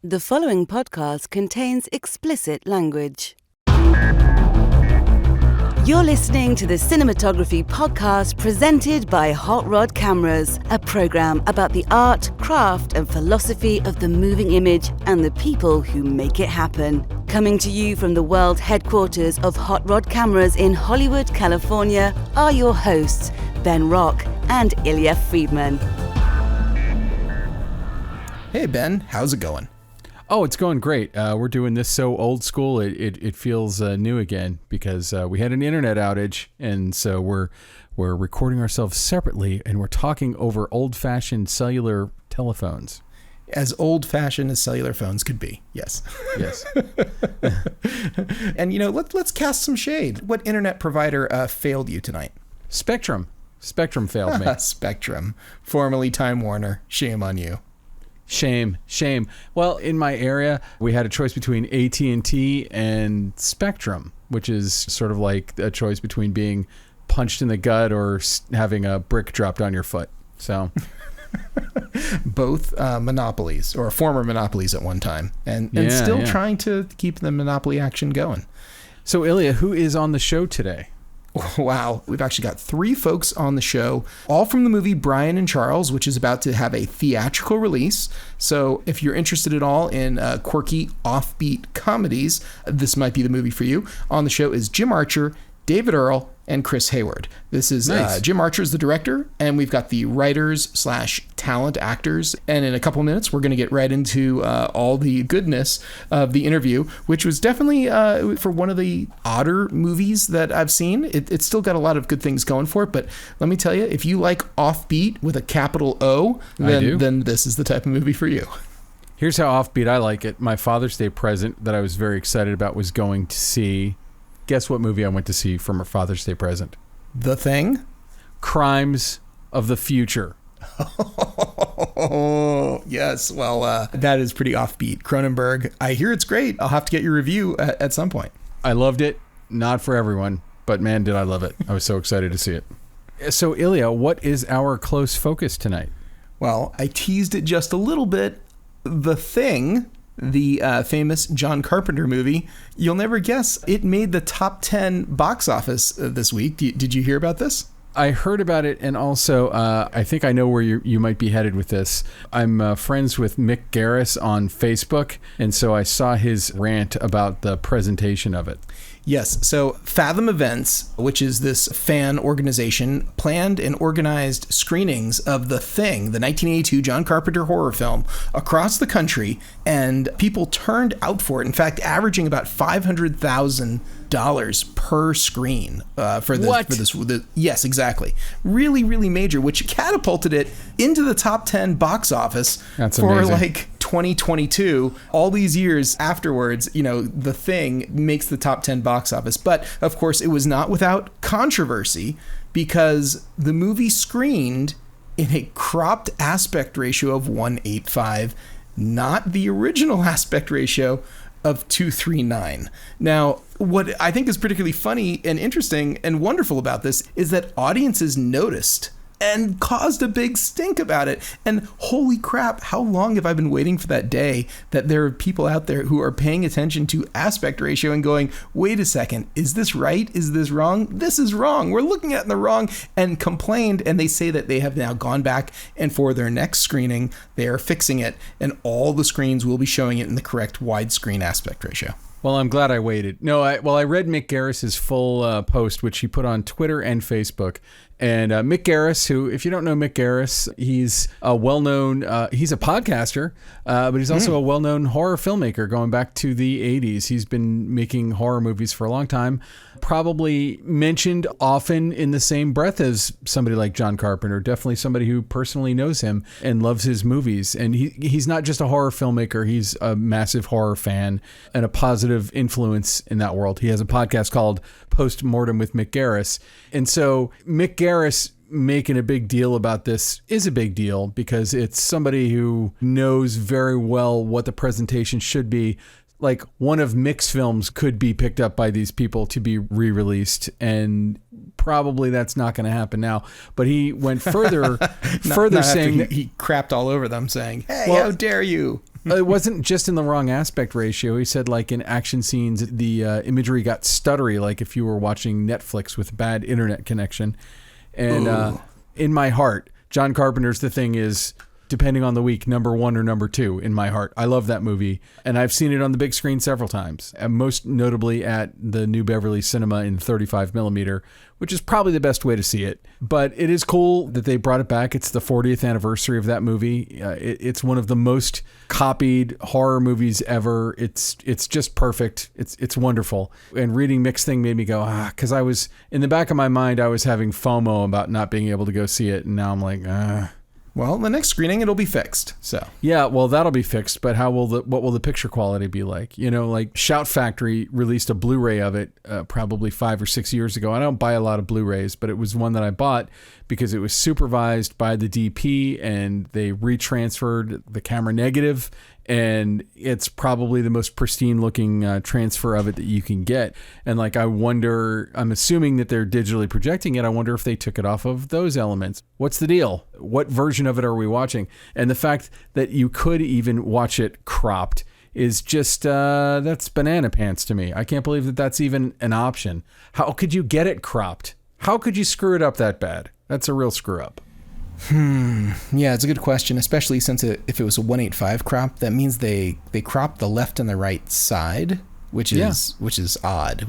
The following podcast contains explicit language. You're listening to the Cinematography podcast presented by Hot Rod Cameras, a program about the art, craft, and philosophy of the moving image and the people who make it happen. Coming to you from the world headquarters of Hot Rod Cameras in Hollywood, California, are your hosts, Ben Rock and Ilya Friedman. Hey, Ben, how's it going? Oh, it's going great. We're doing this so old school, it feels new again because we had an internet outage, and so we're recording ourselves separately, and we're talking over old-fashioned cellular telephones. As old-fashioned as cellular phones could be, yes. Yes. And, let's cast some shade. What internet provider failed you tonight? Spectrum. Spectrum failed me. Spectrum, formerly Time Warner. Shame on you. Shame. Well, in my area, we had a choice between AT&T and Spectrum, which is sort of like a choice between being punched in the gut or having a brick dropped on your foot. So, both monopolies, or former monopolies at one time, and still trying to keep the monopoly action going. So, Ilya, who is on the show today? Wow, we've actually got three folks on the show, all from the movie Brian and Charles, which is about to have a theatrical release. So if you're interested at all in quirky, offbeat comedies, this might be the movie for you. On the show is Jim Archer, David Earl, and Chris Hayward. This is nice. Jim Archer is the director, and we've got the writers/talent actors. And in a couple minutes, we're going to get right into all the goodness of the interview, which was definitely for one of the odder movies that I've seen. It's still got a lot of good things going for it, but let me tell you, if you like offbeat with a capital O, then this is the type of movie for you. Here's how offbeat I like it. My Father's Day present that I was very excited about was going to see... Guess what movie I went to see from a Father's Day present? The Thing? Crimes of the Future. Oh, yes. Well, that is pretty offbeat. Cronenberg. I hear it's great. I'll have to get your review at some point. I loved it. Not for everyone, but man, did I love it. I was so excited to see it. So, Ilya, what is our close focus tonight? Well, I teased it just a little bit. The Thing... The famous John Carpenter movie. You'll never guess, it made the top 10 box office this week. Did you hear about this? I heard about it, and also I think I know where you might be headed with this. I'm friends with Mick Garris on Facebook, and so I saw his rant about the presentation of it. Yes, so Fathom Events, which is this fan organization, planned and organized screenings of The Thing, the 1982 John Carpenter horror film, across the country, and people turned out for it. In fact, averaging about $500,000 per screen for this. What? Yes, exactly. Really, really major, which catapulted it into the top 10 box office. That's for amazing. like 2022. All these years afterwards, The Thing makes the top 10 box office. But of course, it was not without controversy, because the movie screened in a cropped aspect ratio of 1:8:5, not the original aspect ratio of 2:3:9. Now, what I think is particularly funny and interesting and wonderful about this is that audiences noticed and caused a big stink about it. And holy crap, how long have I been waiting for that day that there are people out there who are paying attention to aspect ratio and going, wait a second, is this right? Is this wrong? This is wrong. We're looking at it in the wrong, and complained. And they say that they have now gone back, and for their next screening, they are fixing it, and all the screens will be showing it in the correct widescreen aspect ratio. Well, I'm glad I waited. No, I read Mick Garris's full post, which he put on Twitter and Facebook. And Mick Garris, who, if you don't know Mick Garris, he's a well-known, he's a podcaster, but he's also a well-known horror filmmaker going back to the 80s. He's been making horror movies for a long time, probably mentioned often in the same breath as somebody like John Carpenter, definitely somebody who personally knows him and loves his movies. And he's not just a horror filmmaker, he's a massive horror fan and a positive influence in that world. He has a podcast called Post-Mortem with Mick Garris. And so Mick Garris making a big deal about this is a big deal because it's somebody who knows very well what the presentation should be. Like, one of Mick's films could be picked up by these people to be re-released, and probably that's not going to happen now. But he went further, saying that he crapped all over them, saying, "Hey, how dare you!" It wasn't just in the wrong aspect ratio. He said, like, in action scenes, the imagery got stuttery, like if you were watching Netflix with bad internet connection. And in my heart, John Carpenter's The Thing is, depending on the week, number 1 or number 2 in my heart. I love that movie, and I've seen it on the big screen several times, and most notably at the New Beverly Cinema in 35 millimeter, which is probably the best way to see it. But it is cool that they brought it back. It's the 40th anniversary of that movie. It's one of the most copied horror movies ever. It's just perfect. It's wonderful. And reading Mick's thing made me go, because I was, in the back of my mind, I was having FOMO about not being able to go see it, and now I'm like, Well, the next screening, it'll be fixed. So yeah, well, that'll be fixed. But what will the picture quality be like? You know, like Shout Factory released a Blu-ray of it probably 5 or 6 years ago. I don't buy a lot of Blu-rays, but it was one that I bought because it was supervised by the DP, and they retransferred the camera negative, and it's probably the most pristine looking transfer of it that you can get. And like, I'm assuming that they're digitally projecting it. I wonder if they took it off of those elements. What's the deal? What version of it are we watching? And the fact that you could even watch it cropped is just, that's banana pants to me. I can't believe that that's even an option. How could you get it cropped? How could you screw it up that bad? That's a real screw up. Yeah, it's a good question, especially since if it was a 1:8:5 crop, that means they cropped the left and the right side, which is odd.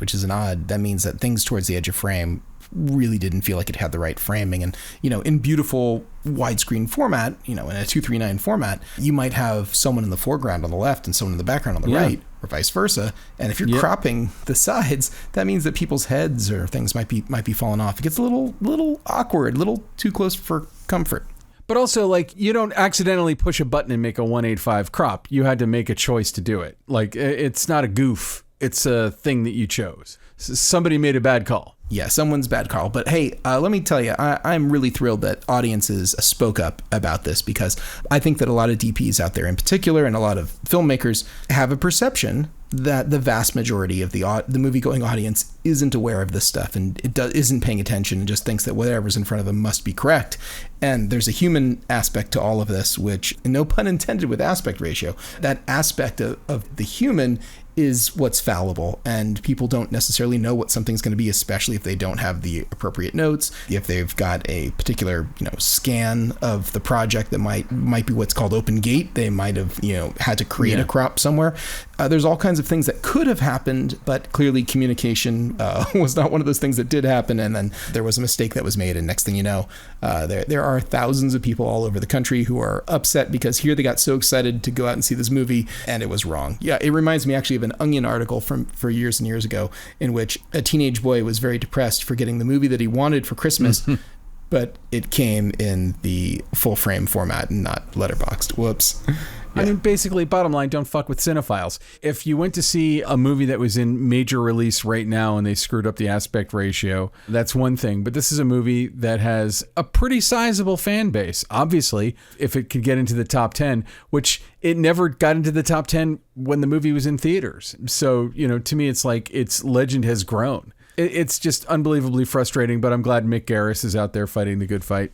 That means that things towards the edge of frame really didn't feel like it had the right framing. And, you know, in beautiful widescreen format, you know, in a 2:3:9 format, you might have someone in the foreground on the left and someone in the background on the right, or vice versa. And if you're cropping the sides, that means that people's heads or things might be falling off. It gets a little awkward, a little too close for comfort. But also, like, you don't accidentally push a button and make a 1:8:5 crop. You had to make a choice to do it. Like, it's not a goof. It's a thing that you chose. Somebody made a bad call. Yeah, someone's bad call. But hey, let me tell you, I'm really thrilled that audiences spoke up about this, because I think that a lot of DPs out there in particular, and a lot of filmmakers, have a perception that the vast majority of the movie-going audience isn't aware of this stuff and isn't paying attention and just thinks that whatever's in front of them must be correct. And there's a human aspect to all of this, which, no pun intended with aspect ratio, that aspect of the human is what's fallible, and people don't necessarily know what something's going to be, especially if they don't have the appropriate notes, if they've got a particular, you know, scan of the project that might be what's called open gate. They might have, you know, had to create a crop somewhere. There's all kinds of things that could have happened, but clearly communication was not one of those things that did happen, and then there was a mistake that was made, and next thing you know, there are thousands of people all over the country who are upset because here they got so excited to go out and see this movie, and it was wrong. Yeah, it reminds me actually of an Onion article for years and years ago, in which a teenage boy was very depressed for getting the movie that he wanted for Christmas, but it came in the full frame format and not letterboxed. Whoops. Yeah. I mean, basically, bottom line, don't fuck with cinephiles. If you went to see a movie that was in major release right now and they screwed up the aspect ratio, that's one thing. But this is a movie that has a pretty sizable fan base. Obviously, if it could get into the top 10, which it never got into the top 10 when the movie was in theaters. So, you know, to me, it's like its legend has grown. It's just unbelievably frustrating, but I'm glad Mick Garris is out there fighting the good fight.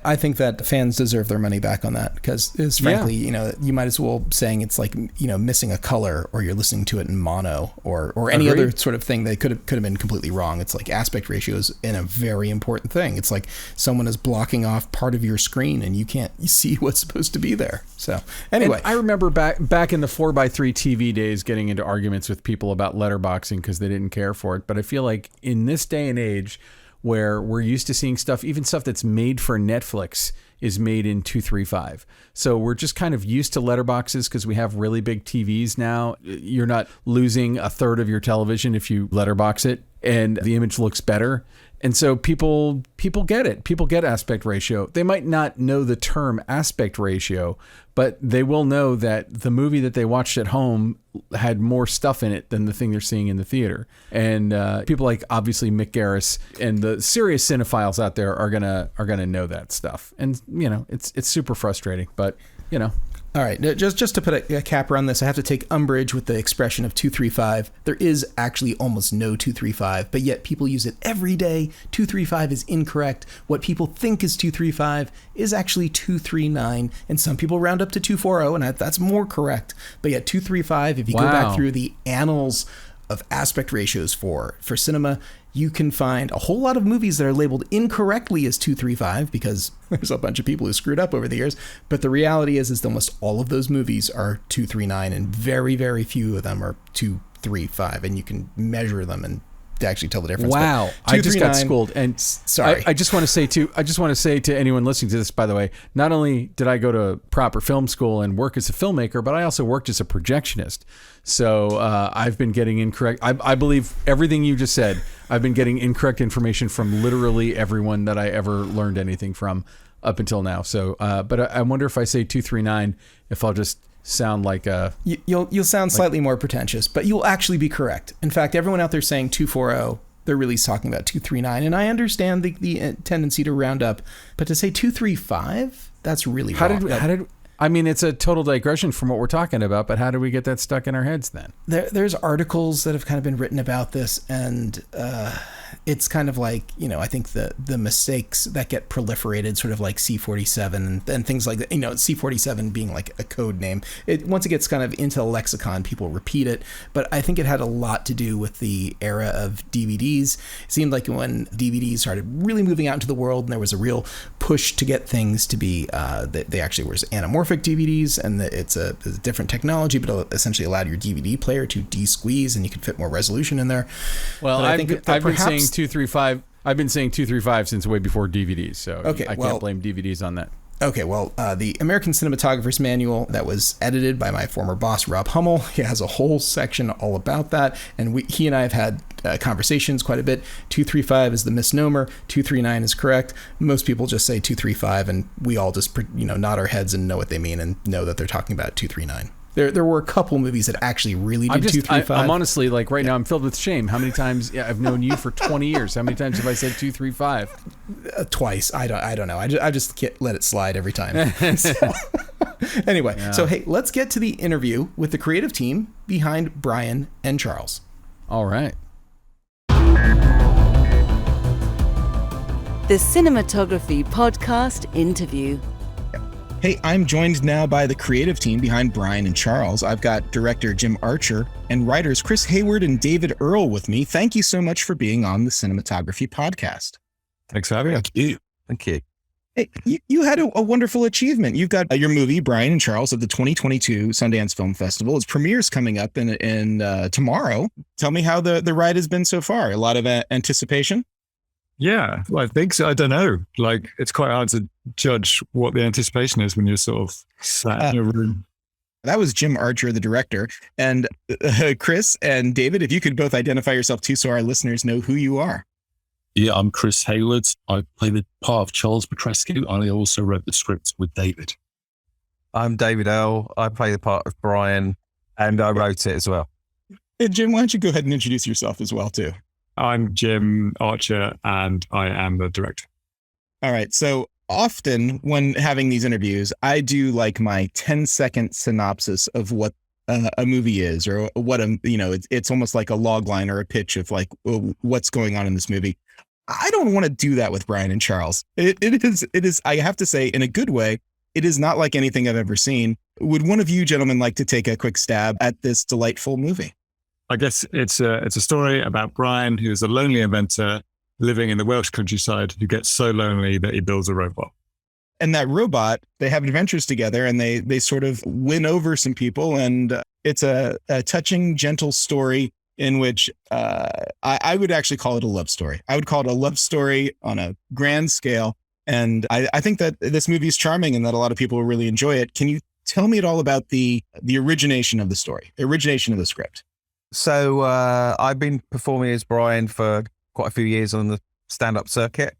I think that fans deserve their money back on that, because it's frankly, you know, you might as well saying it's like, you know, missing a color, or you're listening to it in mono, or any other sort of thing that could have been completely wrong. It's like aspect ratios in a very important thing. It's like someone is blocking off part of your screen and you can't see what's supposed to be there. So anyway, and I remember back in the 4:3 TV days getting into arguments with people about letterboxing because they didn't care for it. But I feel like in this day and age, where we're used to seeing stuff, even stuff that's made for Netflix is made in 2:3:5. So we're just kind of used to letterboxes because we have really big TVs now. You're not losing a third of your television if you letterbox it, and the image looks better. And so people get it. People get aspect ratio. They might not know the term aspect ratio, but they will know that the movie that they watched at home had more stuff in it than the thing they're seeing in the theater. And people like obviously Mick Garris and the serious cinephiles out there are gonna know that stuff. And you know, it's super frustrating, but you know. All right, just to put a capper on this, I have to take umbrage with the expression of 235. There is actually almost no 235, but yet people use it every day. 235 is incorrect. What people think is 235 is actually 239, and some people round up to 240, and that's more correct. But yet 235, if you go back through the annals of aspect ratios for cinema, you can find a whole lot of movies that are labeled incorrectly as 235 because there's a bunch of people who screwed up over the years. But the reality is that almost all of those movies are 239, and very, very few of them are 235. And you can measure them and actually tell the difference. Wow, I just got schooled. And sorry, I just want to say to anyone listening to this, by the way, not only did I go to proper film school and work as a filmmaker, but I also worked as a projectionist. So I've been getting incorrect. I believe everything you just said. I've been getting incorrect information from literally everyone that I ever learned anything from up until now. So, but I wonder if I say 239, if I'll just sound like a... You'll sound slightly more pretentious, but you'll actually be correct. In fact, everyone out there saying 240, they're really talking about 239. And I understand the tendency to round up, but to say 235, that's really wrong. I mean, it's a total digression from what we're talking about, but how do we get that stuck in our heads then? There's articles that have kind of been written about this, and it's kind of like, I think the mistakes that get proliferated, sort of like C47 and things like that, C47 being like a code name. Once it gets kind of into the lexicon, people repeat it. But I think it had a lot to do with the era of DVDs. It seemed like when DVDs started really moving out into the world, and there was a real push to get things to be, they actually were anamorphic DVDs, and it's a different technology, but it essentially allowed your DVD player to de-squeeze, and you could fit more resolution in there. Well, I've been saying 235. I've been saying 235 since way before DVDs, so I can't blame DVDs on that. Okay, well, the American Cinematographer's Manual that was edited by my former boss, Rob Hummel, he has a whole section all about that, and he and I have had conversations quite a bit. 235 is the misnomer, 239 is correct. Most people just say 235, and we all just nod our heads and know what they mean and know that they're talking about 239. There were a couple movies that actually really did 235. I'm honestly, like right now, I'm filled with shame. How many times I've known you for 20 years? How many times have I said 235? Twice. I don't know. I just can't let it slide every time. Anyway, So hey, let's get to the interview with the creative team behind Brian and Charles. All right. The Cinematography Podcast Interview. Hey, I'm joined now by the creative team behind Brian and Charles. I've got director Jim Archer and writers Chris Hayward and David Earl with me. Thank you so much for being on the Cinematography Podcast. Thanks for having me. Thank you. Hey, you had a wonderful achievement. You've got your movie, Brian and Charles, at the 2022 Sundance Film Festival. Its premiere's coming up in tomorrow. Tell me how the ride has been so far. A lot of anticipation? Yeah, well, I think so. I don't know. Like, it's quite hard to judge what the anticipation is when you're sort of sat in a room. That was Jim Archer, the director. And Chris and David, if you could both identify yourself too so our listeners know who you are. Yeah, I'm Chris Hayward. I play the part of Charles Petrescu. I also wrote the script with David. I'm David Earl. I play the part of Brian, and I wrote it as well. Hey, Jim, why don't you go ahead and introduce yourself as well, too? I'm Jim Archer, and I am the director. All right. So often when having these interviews, I do like my 10-second synopsis of what a movie is, or what it's almost like a log line or a pitch of like what's going on in this movie. I don't want to do that with Brian and Charles. It is, I have to say, in a good way, it is not like anything I've ever seen. Would one of you gentlemen like to take a quick stab at this delightful movie? I guess it's a story about Brian, who is a lonely inventor living in the Welsh countryside, who gets so lonely that he builds a robot. And that robot, they have adventures together, and they sort of win over some people. And it's a touching, gentle story in which I would actually call it a love story. I would call it a love story on a grand scale. And I think that this movie is charming and that a lot of people will really enjoy it. Can you tell me at all about the origination of the story, the origination of the script? So I've been performing as Brian for quite a few years on the stand-up circuit.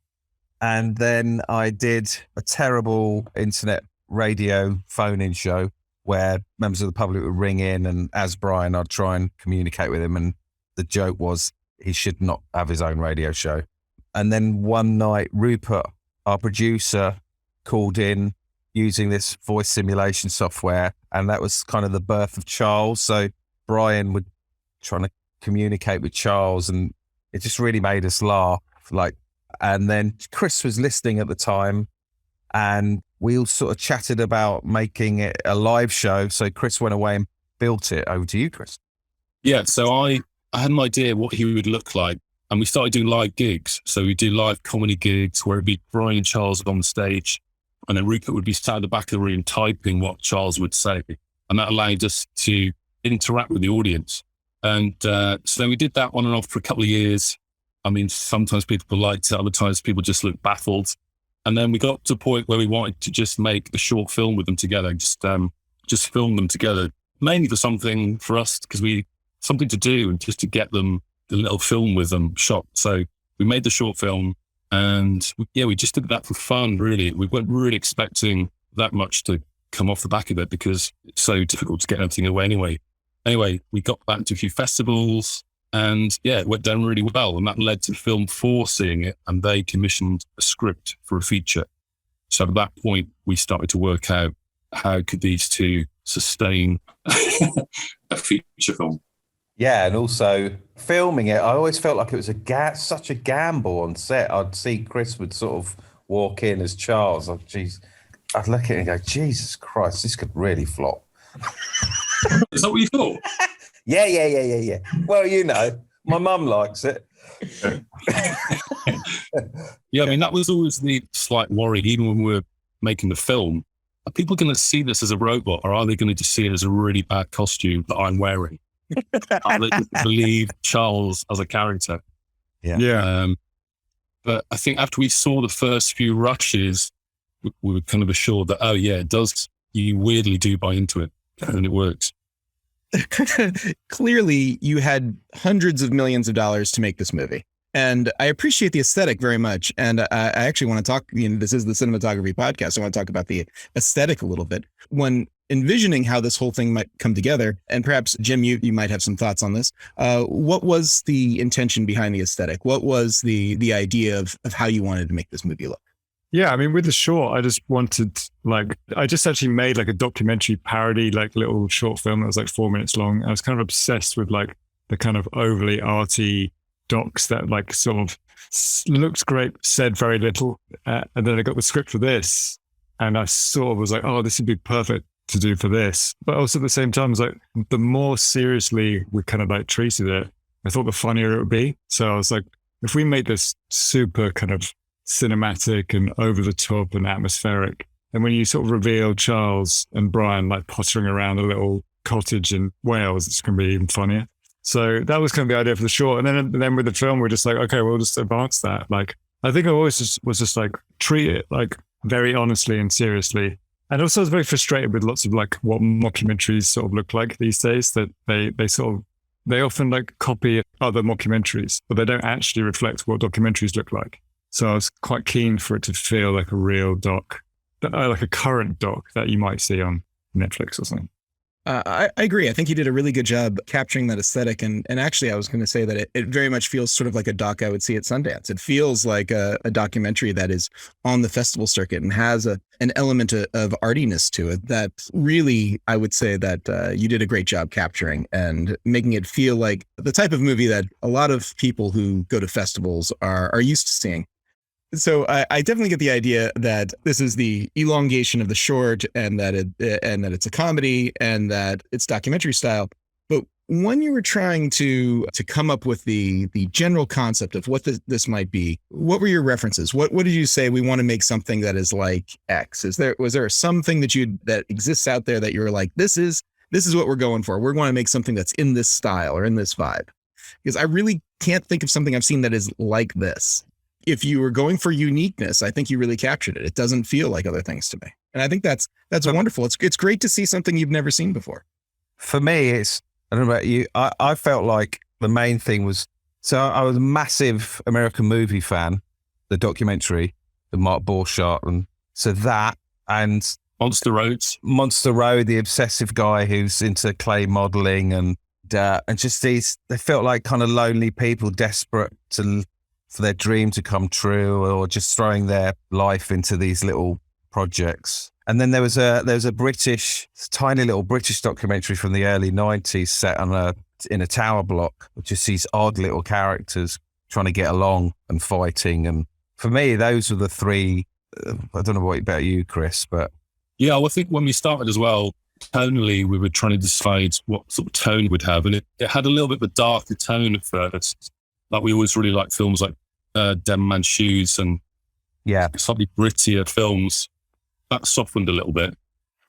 And then I did a terrible internet radio phone-in show where members of the public would ring in, and as Brian, I'd try and communicate with him. And the joke was he should not have his own radio show. And then one night, Rupert, our producer, called in using this voice simulation software. And that was kind of the birth of Charles. So Brian would trying to communicate with Charles, and it just really made us laugh. And then Chris was listening at the time, and we all sort of chatted about making it a live show. So Chris went away and built it. Over to you, Chris. Yeah, so I had an idea what he would look like, and we started doing live gigs. So we do live comedy gigs where it'd be Brian and Charles on the stage, and then Rupert would be sat at the back of the room typing what Charles would say, and that allowed us to interact with the audience. And so we did that on and off for a couple of years. I mean, sometimes people liked it, other times people just looked baffled. And then we got to a point where we wanted to just make a short film with them together, just film them together, mainly for us, because something to do and just to get them the little film with them shot. So we made the short film, and we just did that for fun, really. We weren't really expecting that much to come off the back of it because it's so difficult to get everything away anyway. Anyway, we got back to a few festivals, and it went down really well. And that led to Film 4 seeing it, and they commissioned a script for a feature. So at that point, we started to work out how could these two sustain a feature film. Yeah, and also filming it, I always felt like it was such a gamble on set. I'd see Chris would sort of walk in as Charles. I'd look at it and go, Jesus Christ, this could really flop. Is that what you thought? Yeah. Well, my mum likes it. Yeah, I mean, that was always the slight worry, even when we were making the film. Are people going to see this as a robot, or are they going to just see it as a really bad costume that I'm wearing? Are they going to believe Charles as a character? Yeah. But I think after we saw the first few rushes, we were kind of assured that, it does. You weirdly do buy into it, and it works. Clearly, you had hundreds of millions of dollars to make this movie. And I appreciate the aesthetic very much. And I actually want to talk, this is the Cinematography podcast. I want to talk about the aesthetic a little bit. When envisioning how this whole thing might come together, and perhaps, Jim, you might have some thoughts on this. What was the intention behind the aesthetic? What was the idea of how you wanted to make this movie look? Yeah, I mean, with the short, I just wanted, I just actually made a documentary parody, little short film that was 4 minutes long. I was kind of obsessed with the kind of overly arty docs that sort of looked great, said very little. And then I got the script for this, and I sort of was like, oh, this would be perfect to do for this. But also at the same time, it's the more seriously we kind of treated it, I thought the funnier it would be. So I was like, if we make this super kind of cinematic and over the top and atmospheric, and when you sort of reveal Charles and Brian pottering around a little cottage in Wales, it's going to be even funnier. So that was kind of the idea for the short. And then with the film, we're just okay, we'll just advance that. I think I always was just treat it very honestly and seriously. And also I was very frustrated with lots of what mockumentaries sort of look like these days, that they often copy other mockumentaries, but they don't actually reflect what documentaries look like. So I was quite keen for it to feel like a real doc, like a current doc that you might see on Netflix or something. I agree. I think you did a really good job capturing that aesthetic. And actually, I was going to say that it very much feels sort of like a doc I would see at Sundance. It feels like a documentary that is on the festival circuit and has an element of artiness to it that really, I would say that you did a great job capturing and making it feel like the type of movie that a lot of people who go to festivals are used to seeing. So I definitely get the idea that this is the elongation of the short, and that it's a comedy, and that it's documentary style. But when you were trying to come up with the general concept of what this might be, what were your references? What did you say? We want to make something that is like X. Was there something that exists out there that you were like, this is what we're going for? We're going to make something that's in this style or in this vibe. Because I really can't think of something I've seen that is like this. If you were going for uniqueness, I think you really captured it. It doesn't feel like other things to me. And I think that's wonderful. It's great to see something you've never seen before. For me, I don't know about you, I felt like the main thing was, so I was a massive American movie fan, the documentary, the Mark Borchardt, and so that, and Monster Road, the obsessive guy who's into clay modeling, and just they felt like kind of lonely people desperate for their dream to come true, or just throwing their life into these little projects. And then there was a British, tiny little British documentary from the early 90s set in a tower block, with just these odd little characters trying to get along and fighting. And for me, those were the three. I don't know what about you, Chris, but yeah, well, I think when we started as well, tonally, we were trying to decide what sort of tone it would have, and it had a little bit of a darker tone at first. Like we always really liked films like Dead Man's Shoes and slightly grittier films. That softened a little bit.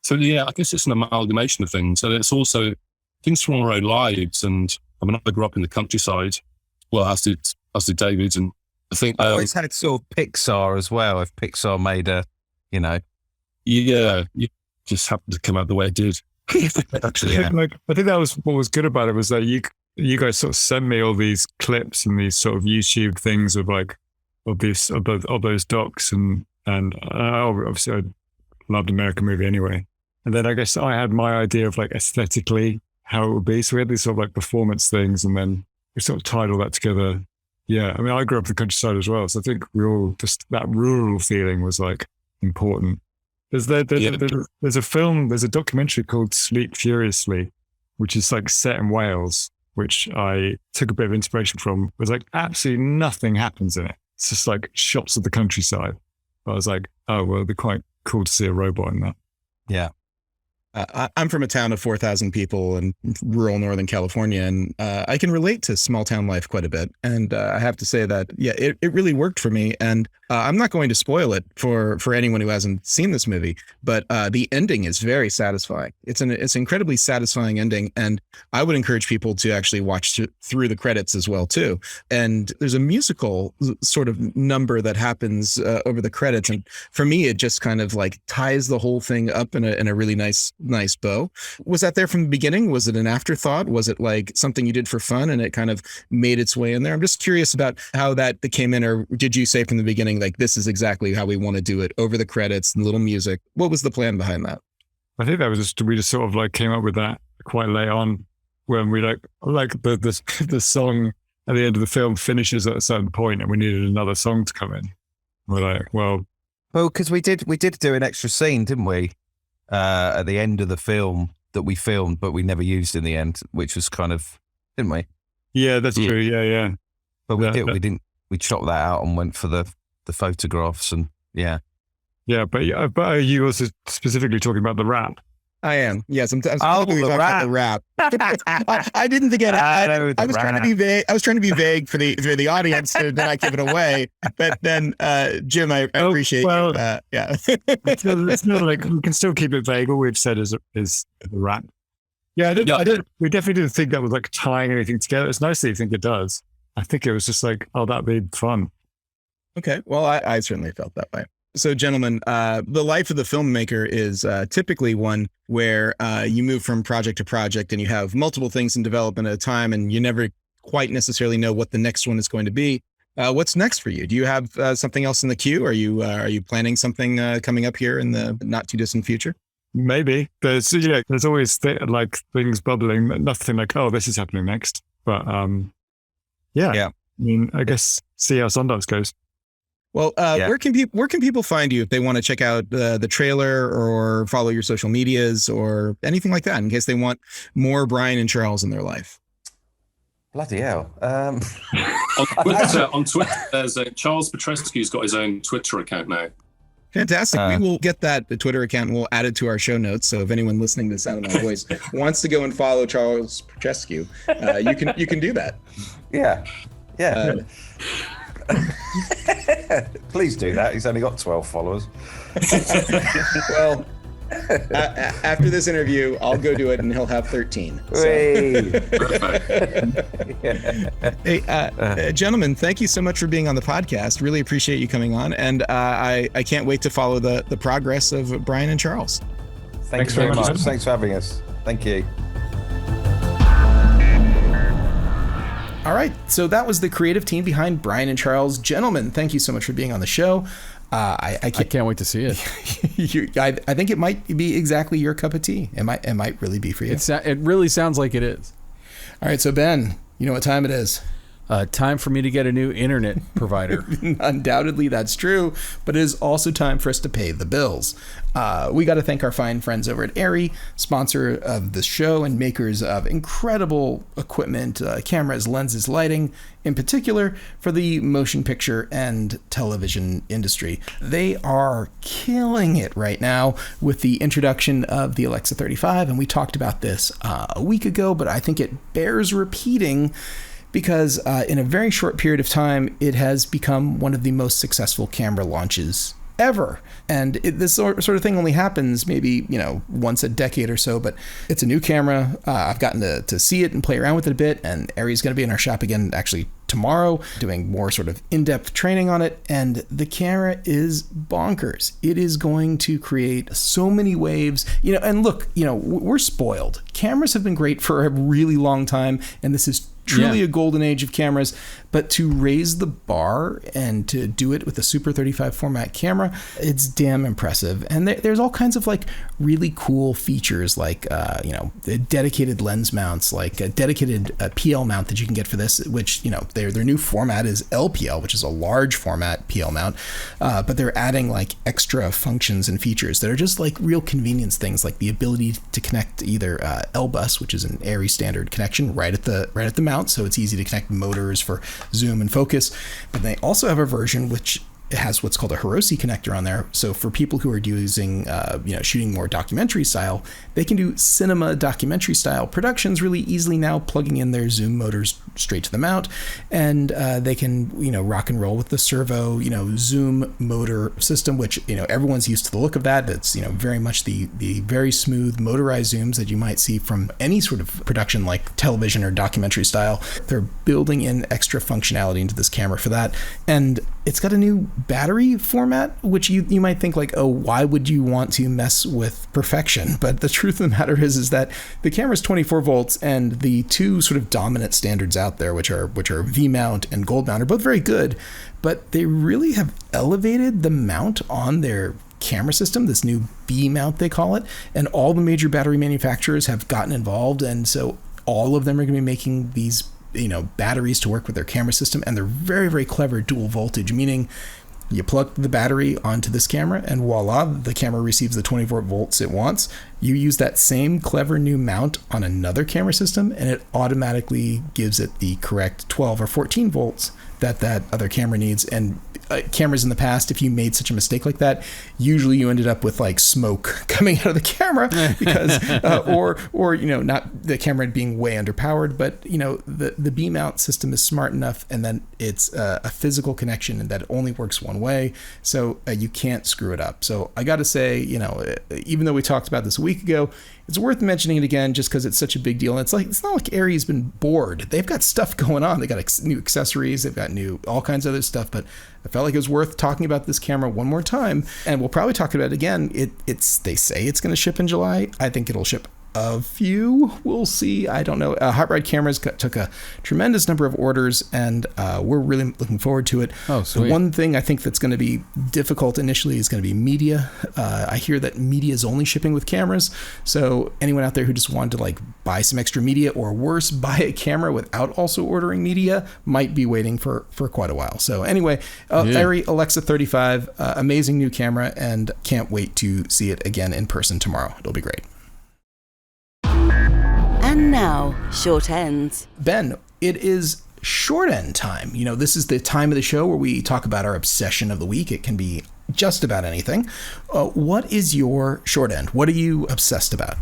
So yeah, I guess it's an amalgamation of things, and it's also things from our own lives. And I mean, I grew up in the countryside. Well, as did David, and I think I always had sort of Pixar as well. If Pixar made yeah, you just happened to come out the way it did. Actually, like, I think that was what was good about it, was that you guys sort of sent me all these clips and these sort of YouTube things of like of those docs, and obviously I loved American Movie anyway. And then I guess I had my idea of like aesthetically how it would be. So we had these sort of like performance things, and then we sort of tied all that together. Yeah, I mean, I grew up in the countryside as well, so I think we all just that rural feeling was like important. There's a documentary called Sleep Furiously, which is like set in Wales, which I took a bit of inspiration from. There's like absolutely nothing happens in it. It's just like shots of the countryside. But I was like, oh, well, it'd be quite cool to see a robot in that. Yeah. I'm from a town of 4,000 people in rural Northern California, and I can relate to small town life quite a bit. And I have to say that, yeah, it really worked for me. And I'm not going to spoil it for anyone who hasn't seen this movie, but the ending is very satisfying. It's an incredibly satisfying ending, and I would encourage people to actually watch through the credits as well too. And there's a musical sort of number that happens over the credits, and for me, it just kind of like ties the whole thing up in a really nice bow. Was that there from the beginning? Was it an afterthought? Was it like something you did for fun and it kind of made its way in there? I'm just curious about how that came in, or did you say from the beginning, like, this is exactly how we want to do it, over the credits and little music? What was the plan behind that? I think that was we just sort of like came up with that quite late on, when we like the song at the end of the film finishes at a certain point and we needed another song to come in. We're like, well, because we did do an extra scene, didn't we? At the end of the film that we filmed, but we never used in the end, which was kind of, didn't we? Yeah, that's true. Yeah. But we chopped that out and went for the photographs, and yeah. Yeah, but are you also specifically talking about the rap? I am. Yes, I'm talking about the rap. I didn't think I was trying to be vague. I was trying to be vague for the audience, so then I give it away. But then, Jim, I appreciate you. Yeah. It's not like we can still keep it vague. All we've said is the rap. Yeah, I don't. We definitely didn't think that was like tying anything together. It's nice that you think it does. I think it was just like, oh, that'd be fun. Okay. Well, I certainly felt that way. So, gentlemen, the life of the filmmaker is typically one where you move from project to project and you have multiple things in development at a time, and you never quite necessarily know what the next one is going to be. What's next for you? Do you have something else in the queue? Are you planning something coming up here in the not too distant future? Maybe. There's always like things bubbling. Nothing like, oh, this is happening next. But yeah. I mean, I guess see how Sundance goes. Well, where can people find you if they want to check out the trailer or follow your social medias or anything like that, in case they want more Brian and Charles in their life? Bloody hell! On Twitter, there's Charles Petrescu's got his own Twitter account now. Fantastic. We will get the Twitter account and we'll add it to our show notes. So if anyone listening to the sound of my voice wants to go and follow Charles Petrescu, you can do that. Yeah. Please do that. He's only got 12 followers. Well, after this interview, I'll go do it and he'll have 13. So. Hey, gentlemen, thank you so much for being on the podcast. Really appreciate you coming on. And I can't wait to follow the progress of Brian and Charles. Thanks very much. Thanks for having us. Thank you. All right, so that was the creative team behind Brian and Charles. Gentlemen, thank you so much for being on the show. I can't wait to see it. I think it might be exactly your cup of tea. It might really be for you. It really sounds like it is. All right, so Ben, you know what time it is. Time for me to get a new internet provider. Undoubtedly, that's true, but it is also time for us to pay the bills. We got to thank our fine friends over at Arri, sponsor of the show and makers of incredible equipment, cameras, lenses, lighting, in particular for the motion picture and television industry. They are killing it right now with the introduction of the Alexa 35, and we talked about this a week ago, but I think it bears repeating because in a very short period of time, it has become one of the most successful camera launches ever. And this sort of thing only happens maybe, once a decade or so, but it's a new camera. I've gotten to see it and play around with it a bit, and Ari's going to be in our shop again actually tomorrow, doing more sort of in-depth training on it, and the camera is bonkers. It is going to create so many waves, and look, we're spoiled. Cameras have been great for a really long time, and this is truly a golden age of cameras, but to raise the bar and to do it with a Super 35 format camera, it's damn impressive. And there's all kinds of like really cool features like, dedicated lens mounts, like a dedicated PL mount that you can get for this, which, their new format is LPL, which is a large format PL mount, but they're adding like extra functions and features that are just like real convenience things, like the ability to connect either L-bus, which is an Arri standard connection right at the mount, so it's easy to connect motors for zoom and focus. But they also have a version which has what's called a Hiroshi connector on there. So for people who are using, shooting more documentary style, they can do cinema documentary style productions really easily now, plugging in their zoom motors straight to the mount, and they can, rock and roll with the servo, zoom motor system, which, everyone's used to the look of that. It's, very much the very smooth motorized zooms that you might see from any sort of production like television or documentary style. They're building in extra functionality into this camera for that. And it's got a new battery format, which you might think like, oh, why would you want to mess with perfection? But the truth of the matter is that the camera is 24 volts, and the two sort of dominant standards out there, which are V mount and gold mount, are both very good, but they really have elevated the mount on their camera system, this new B mount they call it, and all the major battery manufacturers have gotten involved, and so all of them are going to be making these batteries to work with their camera system, and they're very, very clever dual voltage, meaning you plug the battery onto this camera and voila, the camera receives the 24 volts it wants. You use that same clever new mount on another camera system and it automatically gives it the correct 12 or 14 volts that other camera needs. And cameras in the past, if you made such a mistake like that, usually you ended up with like smoke coming out of the camera because, or not the camera being way underpowered, but the B mount system is smart enough, and then it's a physical connection and that only works one way, so you can't screw it up. So I got to say, even though we talked about this a week ago, it's worth mentioning it again just because it's such a big deal. And it's not like Arri's been bored. They've got stuff going on. They got new accessories. They've got all kinds of other stuff. But I felt like it was worth talking about this camera one more time. And we'll probably talk about it again. They say it's going to ship in July. I think it'll ship a few. We'll see. I don't know. Hot Rod Cameras took a tremendous number of orders, and we're really looking forward to it. Oh, sweet. The one thing I think that's going to be difficult initially is going to be media. I hear that media is only shipping with cameras, so anyone out there who just wanted to buy some extra media, or worse, buy a camera without also ordering media, might be waiting for quite a while. So anyway, Arri Alexa 35, amazing new camera, and can't wait to see it again in person tomorrow. It'll be great. And now, short ends. Ben, it is short end time. This is the time of the show where we talk about our obsession of the week. It can be just about anything. What is your short end? What are you obsessed about?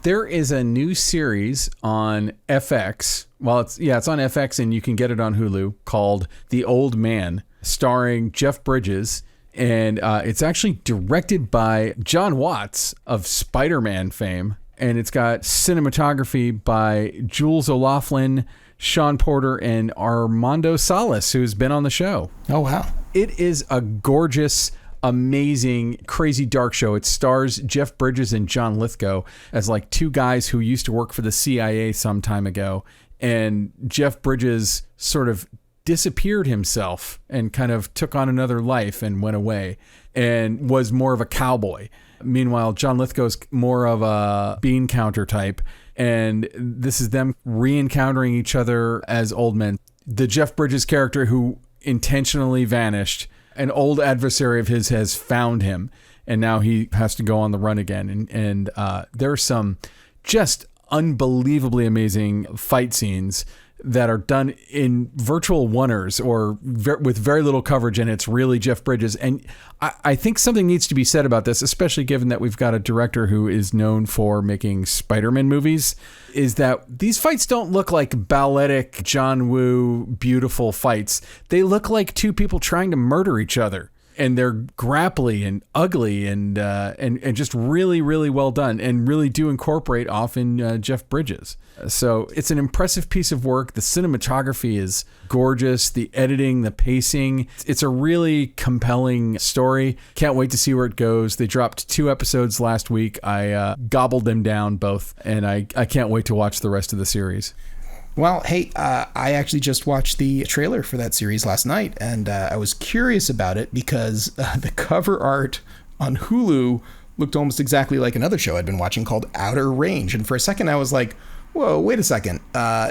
There is a new series on FX. Well, it's on FX, and you can get it on Hulu, called The Old Man, starring Jeff Bridges. And it's actually directed by John Watts of Spider-Man fame. And it's got cinematography by Jules O'Loughlin, Sean Porter, and Armando Salas, who's been on the show. Oh, wow. It is a gorgeous, amazing, crazy dark show. It stars Jeff Bridges and John Lithgow as two guys who used to work for the CIA some time ago. And Jeff Bridges sort of disappeared himself and kind of took on another life and went away and was more of a cowboy. Meanwhile, John Lithgow's more of a bean counter type, and this is them re-encountering each other as old men. the Jeff Bridges character who intentionally vanished. An old adversary of his has found him, and now he has to go on the run again. And there are some just unbelievably amazing fight scenes that are done in virtual oneers or with very little coverage, and it's really Jeff Bridges. And I think something needs to be said about this, especially given that we've got a director who is known for making Spider-Man movies, is that these fights don't look like balletic John Woo beautiful fights. They look like two people trying to murder each other. And they're grapply and ugly and just really, really well done, and really do incorporate often Jeff Bridges. So it's an impressive piece of work. The cinematography is gorgeous. The editing, the pacing. It's a really compelling story. Can't wait to see where it goes. They dropped 2 episodes last week. I gobbled them down both, and I can't wait to watch the rest of the series. Well, hey, I actually just watched the trailer for that series last night, and I was curious about it because the cover art on Hulu looked almost exactly like another show I'd been watching called Outer Range. And for a second, I was like, whoa, wait a second.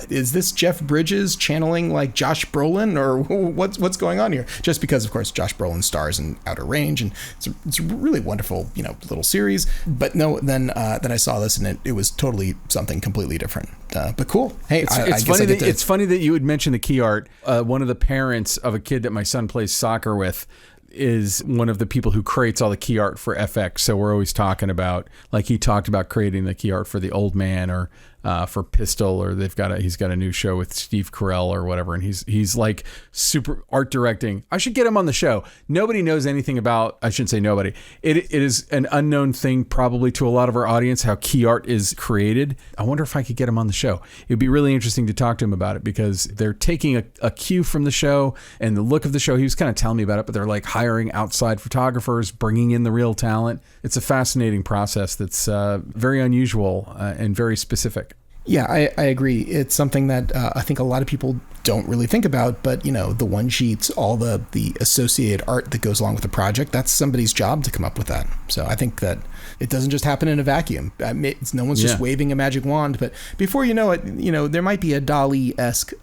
Is this Jeff Bridges channeling like Josh Brolin, or what's going on here? Just because, of course, Josh Brolin stars in Outer Range, and it's a really wonderful, little series. But no, then I saw this, and it was totally something completely different. But cool. Hey, it's funny that you would mention the key art. One of the parents of a kid that my son plays soccer with is one of the people who creates all the key art for FX. So we're always talking about, like, he talked about creating the key art for The Old Man, or for Pistol, or he's got a new show with Steve Carell or whatever, and he's like super art directing. I should get him on the show. Nobody knows anything about, I shouldn't say nobody. It is an unknown thing probably to a lot of our audience, how key art is created. I wonder if I could get him on the show. It'd be really interesting to talk to him about it, because they're taking a cue from the show and the look of the show. He was kind of telling me about it, but they're like hiring outside photographers, bringing in the real talent. It's a fascinating process that's very unusual and very specific. Yeah, I agree. It's something that I think a lot of people don't really think about, but the one sheets, all the associated art that goes along with the project, that's somebody's job to come up with that. So I think that it doesn't just happen in a vacuum. No one's just waving a magic wand, but before you know it, there might be a DALL-E-esque,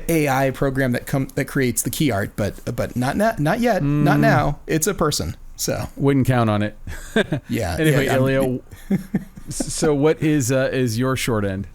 AI program that creates the key art, but not yet, not now. It's a person. So wouldn't count on it. Yeah. Anyway, Elio. So what is your short end?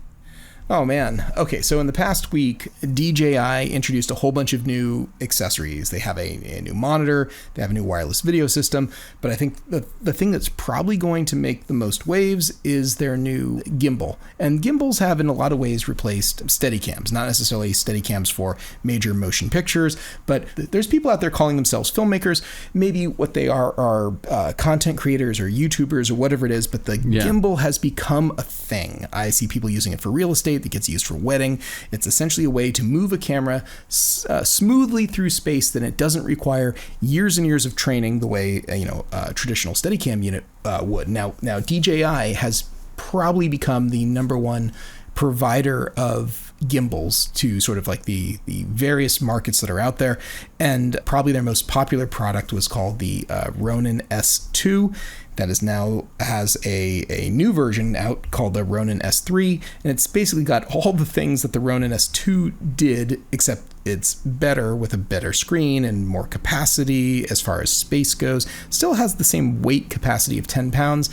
Oh, man. Okay, so in the past week, DJI introduced a whole bunch of new accessories. They have a new monitor, they have a new wireless video system, but I think the thing that's probably going to make the most waves is their new gimbal. And gimbals have in a lot of ways replaced Steadicams, not necessarily Steadicams for major motion pictures, but there's people out there calling themselves filmmakers. Maybe what they are content creators or YouTubers or whatever it is, but the gimbal has become a thing. I see people using it for real estate. That gets used for wedding. It's essentially a way to move a camera smoothly through space, that it doesn't require years and years of training the way a traditional Steadicam unit would. Now DJI has probably become the number one provider of gimbals to sort of like the various markets that are out there, and probably their most popular product was called the Ronin S2. That is now has a new version out called the Ronin S3, and it's basically got all the things that the Ronin S2 did, except it's better with a better screen and more capacity as far as space goes. Still has the same weight capacity of 10 pounds,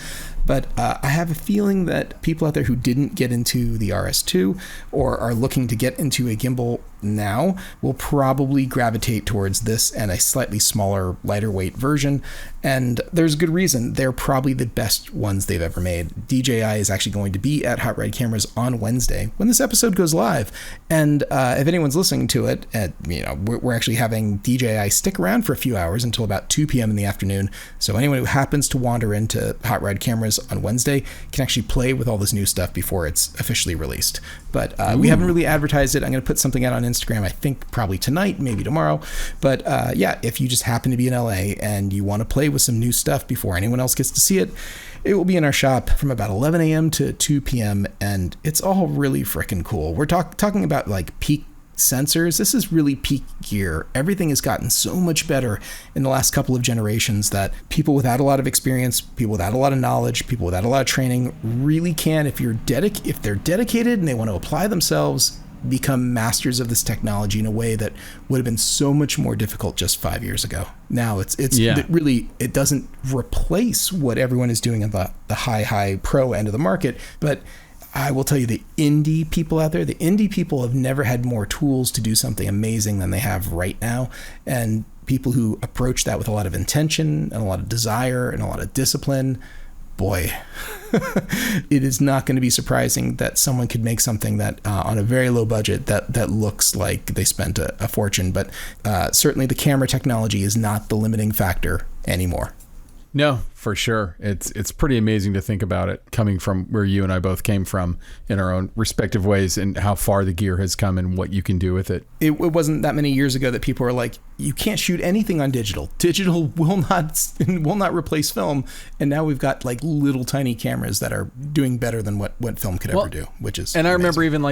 but I have a feeling that people out there who didn't get into the RS2 or are looking to get into a gimbal now will probably gravitate towards this and a slightly smaller, lighter weight version. And there's good reason. They're probably the best ones they've ever made. DJI is actually going to be at Hot Ride Cameras on Wednesday when this episode goes live. And if anyone's listening to it, we're actually having DJI stick around for a few hours until about 2 p.m. in the afternoon. So anyone who happens to wander into Hot Ride Cameras on Wednesday can actually play with all this new stuff before it's officially released. But we haven't really advertised it. I'm going to put something out on Instagram, I think probably tonight, maybe tomorrow. But if you just happen to be in LA and you want to play with some new stuff before anyone else gets to see it, it will be in our shop from about 11 a.m. to 2 p.m. And it's all really freaking cool. We're talking about like peak sensors. This is really peak gear. Everything has gotten so much better in the last couple of generations that people without a lot of experience, people without a lot of knowledge, people without a lot of training really can, if they're dedicated and they want to apply themselves, become masters of this technology in a way that would have been so much more difficult just 5 years ago. Now it doesn't replace what everyone is doing at the high pro end of the market, but I will tell you, the indie people out there, the indie people have never had more tools to do something amazing than they have right now. And people who approach that with a lot of intention and a lot of desire and a lot of discipline, boy, it is not going to be surprising that someone could make something that on a very low budget that looks like they spent a fortune. But certainly the camera technology is not the limiting factor anymore. No, for sure. It's pretty amazing to think about it coming from where you and I both came from in our own respective ways, and how far the gear has come and what you can do with it. It wasn't that many years ago that people were like, you can't shoot anything on digital. Digital will not replace film. And now we've got like little tiny cameras that are doing better than what film could ever do, which is And amazing. I remember even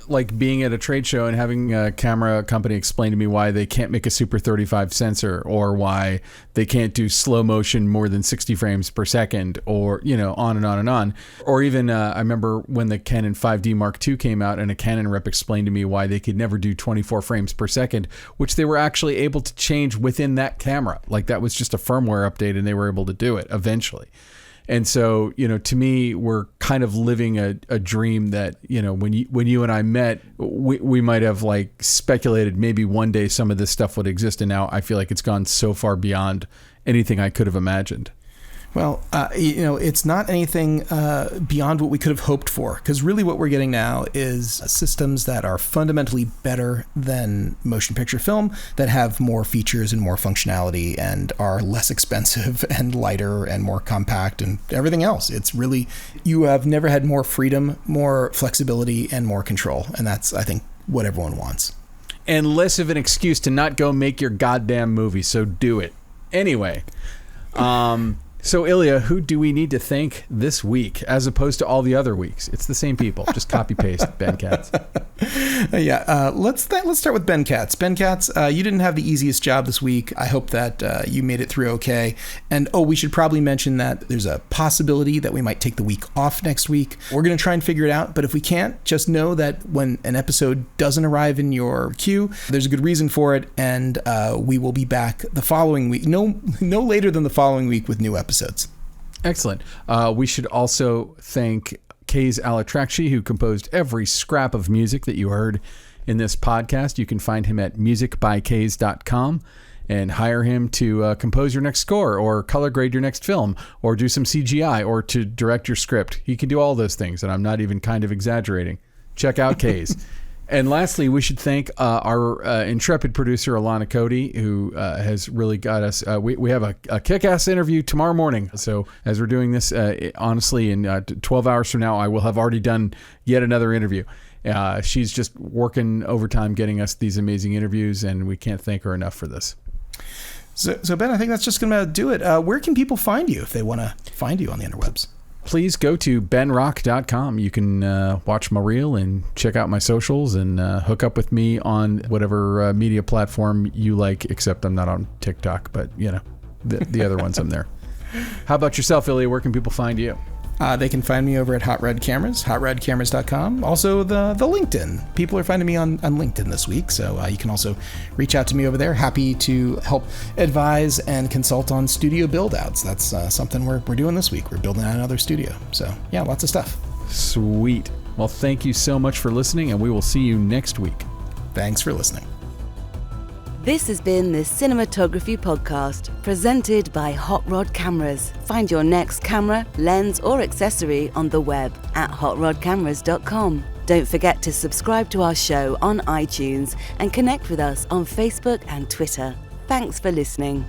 like being at a trade show and having a camera company explain to me why they can't make a Super 35 sensor, or why they can't do slow motion more than 60 frames per second, or, on and on and on. Or even I remember when the Canon 5D Mark II came out, and a Canon rep explained to me why they could never do 24 frames per second, which they were actually able to change within that camera. Like, that was just a firmware update, and they were able to do it eventually. And so, to me, we're kind of living a dream that, when you and I met, we might have like speculated maybe one day some of this stuff would exist. And now I feel like it's gone so far beyond anything I could have imagined. Well, it's not anything beyond what we could have hoped for, because really what we're getting now is systems that are fundamentally better than motion picture film, that have more features and more functionality and are less expensive and lighter and more compact and everything else. It's really, you have never had more freedom, more flexibility, and more control. And that's, I think, what everyone wants. And less of an excuse to not go make your goddamn movie, so do it. Anyway, so Ilya, who do we need to thank this week as opposed to all the other weeks? It's the same people. Just copy paste Ben Katz. Let's start with Ben Katz. Ben Katz, you didn't have the easiest job this week. I hope that you made it through okay. And we should probably mention that there's a possibility that we might take the week off next week. We're going to try and figure it out. But if we can't, just know that when an episode doesn't arrive in your queue, there's a good reason for it. And we will be back the following week, no later than the following week, with new episodes. Excellent. We should also thank Kays Alatrakshy, who composed every scrap of music that you heard in this podcast. You can find him at musicbykays.com and hire him to compose your next score, or color grade your next film, or do some CGI, or to direct your script. He can do all those things, and I'm not even kind of exaggerating. Check out Kays. And lastly, we should thank our intrepid producer, Alana Cody, who has really got us. We have a kick-ass interview tomorrow morning. So as we're doing this, honestly, in 12 hours from now, I will have already done yet another interview. She's just working overtime getting us these amazing interviews, and we can't thank her enough for this. So Ben, I think that's just going to do it. Where can people find you if they want to find you on the interwebs? Please go to benrock.com. You can watch my reel and check out my socials, and hook up with me on whatever media platform you like, except I'm not on TikTok, but the other ones I'm there. How about yourself, Ilya? Where can people find you? They can find me over at Hot Red Cameras, hotredcameras.com. Also, the LinkedIn. People are finding me on LinkedIn this week, so you can also reach out to me over there. Happy to help advise and consult on studio build-outs. That's something we're doing this week. We're building out another studio. So, yeah, lots of stuff. Sweet. Well, thank you so much for listening, and we will see you next week. Thanks for listening. This has been the Cinematography Podcast, presented by Hot Rod Cameras. Find your next camera, lens, or accessory on the web at hotrodcameras.com. Don't forget to subscribe to our show on iTunes and connect with us on Facebook and Twitter. Thanks for listening.